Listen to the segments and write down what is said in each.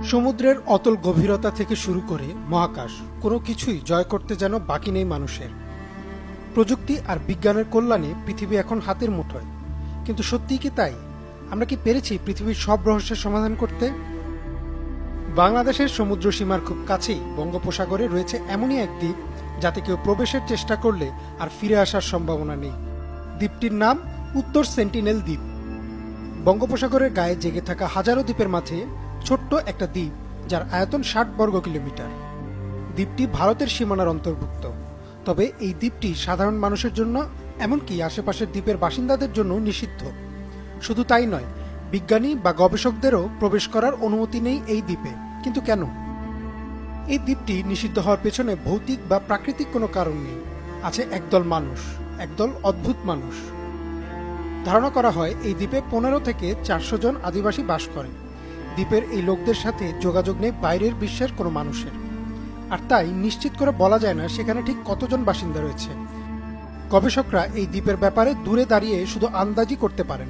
সমুদ্রের অতল গভীরতা থেকে শুরু করে মহাকাশ, কোনো কিছুই জয় করতে যেন বাকি নেই মানুষের। প্রযুক্তি আর বিজ্ঞানের কল্যাণে পৃথিবী এখন হাতের মুঠোয়। কিন্তু সত্যিই কি তাই? আমরা কি পেরেছি পৃথিবীর সব রহস্যের সমাধান করতে? বাংলাদেশের সমুদ্র সীমার খুব কাছেই বঙ্গোপসাগরে রয়েছে এমনই এক দ্বীপ, যাতে কেউ প্রবেশের চেষ্টা করলে আর ফিরে আসার সম্ভাবনা নেই। দ্বীপটির নাম উত্তর সেন্টিনেল দ্বীপ। বঙ্গোপসাগরের গায়ে জেগে থাকা হাজারো দ্বীপের মাঝে ছোট্ট একটা দ্বীপ, যার আয়তন ৬০ বর্গ কিলোমিটার। দ্বীপটি ভারতের সীমানার অন্তর্ভুক্ত। তবে এই দ্বীপটি সাধারণ মানুষের জন্য, এমনকি আশেপাশের দ্বীপের বাসিন্দাদের জন্য নিষিদ্ধ। শুধু তাই নয়, বিজ্ঞানী বা গবেষকদেরও প্রবেশ করার অনুমতি নেই এই দ্বীপে। কিন্তু কেন? এই দ্বীপটি নিষিদ্ধ হওয়ার পেছনে ভৌতিক বা প্রাকৃতিক কোনো কারণ নেই। আছে একদল মানুষ, একদল অদ্ভুত মানুষ। ধারণা করা হয় এই দ্বীপে ১৫ থেকে ৪০০ জন আদিবাসী বাস করে। দ্বীপের এই লোকদের সাথে যোগাযোগ নেই বাইরের বিশ্বের কোনো মানুষের। আর তাই নিশ্চিত করে বলা যায় না সেখানে ঠিক কতজন বাসিন্দা রয়েছে। গবেষকরা এই দ্বীপের ব্যাপারে দূরে দাঁড়িয়ে শুধু আন্দাজি করতে পারেন।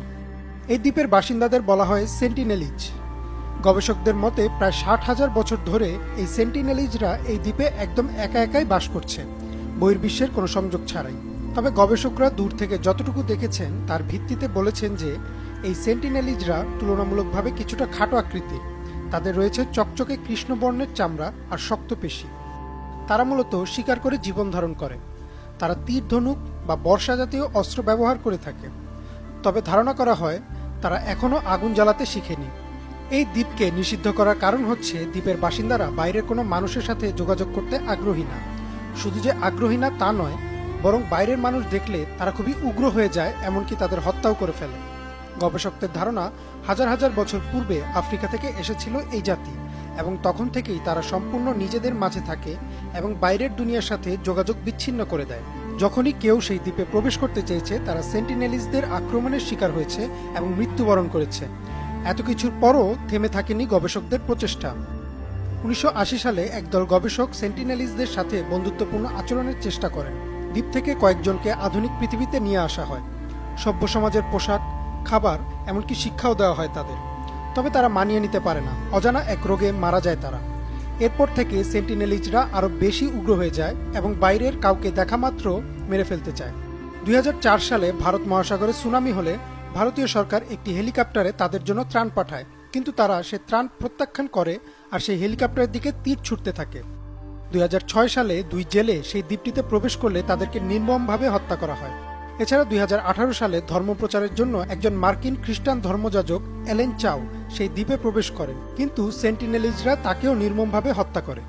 এই দ্বীপের বাসিন্দাদের বলা হয় সেন্টিনেলিজ। গবেষকদের মতে প্রায় ৬০,০০০ বছর ধরে এই সেন্টিনেলিজরা এই দ্বীপে একদম একা একাই বাস করছে, বহির্বিশ্বের কোনো সংযোগ ছাড়াই। তবে গবেষকরা দূর থেকে যতটুকু দেখেছেন তার ভিত্তিতে বলেছেন যে এই সেন্টিনেলিজরা তুলনামূলকভাবে কিছুটা খাটো আকৃতির। তাদের রয়েছে চকচকে কৃষ্ণবর্ণের চামড়া আর শক্ত পেশি। তারা মূলত শিকার করে জীবন ধারণ করে। তারা তীর ধনুক বা বর্ষা জাতীয় অস্ত্র ব্যবহার করে থাকে। তবে ধারণা করা হয় তারা এখনও আগুন জ্বালাতে শিখেনি। এই দ্বীপকে নিষিদ্ধ করার কারণ হচ্ছে দ্বীপের বাসিন্দারা বাইরের কোনো মানুষের সাথে যোগাযোগ করতে আগ্রহী না। শুধু যে আগ্রহী না তা নয়, বরং বাইরের মানুষ দেখলে তারা খুবই উগ্র হয়ে যায়, এমনকি তাদের হত্যাও করে ফেলে। গবেষকদের ধারণা, হাজার হাজার বছর পূর্বে আফ্রিকা থেকে এসেছিল এই জাতি, এবং তখন থেকেই তারা সম্পূর্ণ নিজেদের মাঝে থাকে এবং বাইরের দুনিয়ার সাথে যোগাযোগ বিচ্ছিন্ন করে দেয়। যখনই কেউ সেই দ্বীপে প্রবেশ করতে চেয়েছে, তারা সেন্টিনেলিজদের আক্রমণের শিকার হয়েছে এবং মৃত্যুবরণ করেছে। এত কিছুর পরও থেমে থাকেনি গবেষকদের প্রচেষ্টা। ১৯৮০ সালে একদল গবেষক সেন্টিনেলিজদের সাথে বন্ধুত্বপূর্ণ আচরণের চেষ্টা করেন। দ্বীপ থেকে কয়েকজনকে আধুনিক পৃথিবীতে নিয়ে আসা হয়। সভ্য সমাজের পোশাক, খাবার, এমনকি শিক্ষাও দেওয়া হয় তাদের। তবে তারা মানিয়ে নিতে পারে না। অজানা এক রোগে মারা যায় তারা। এরপর থেকে সেন্টিনেলিজরা আরও বেশি উগ্র হয়ে যায় এবং বাইরের কাউকে দেখা মাত্র মেরে ফেলতে চায়। ২০০৪ সালে ভারত মহাসাগরে সুনামি হলে ভারতীয় সরকার একটি হেলিকপ্টারে তাদের জন্য ত্রাণ পাঠায়। কিন্তু তারা সে ত্রাণ প্রত্যাখ্যান করে আর সেই হেলিকপ্টারের দিকে তীর ছুটতে থাকে। ২০০৬ সালে ২ জেলে সেই দ্বীপটিতে প্রবেশ করলে তাদেরকে নির্মমভাবে হত্যা করা হয়। এছাড়া ২০১৮ সালে ধর্মপ্রচারের জন্য একজন মার্কিন খ্রিস্টান ধর্মযাজক অ্যালেন চাও সেই দ্বীপে প্রবেশ করেন, কিন্তু সেন্টিনেলিজরা তাকেও নির্মমভাবে হত্যা করে।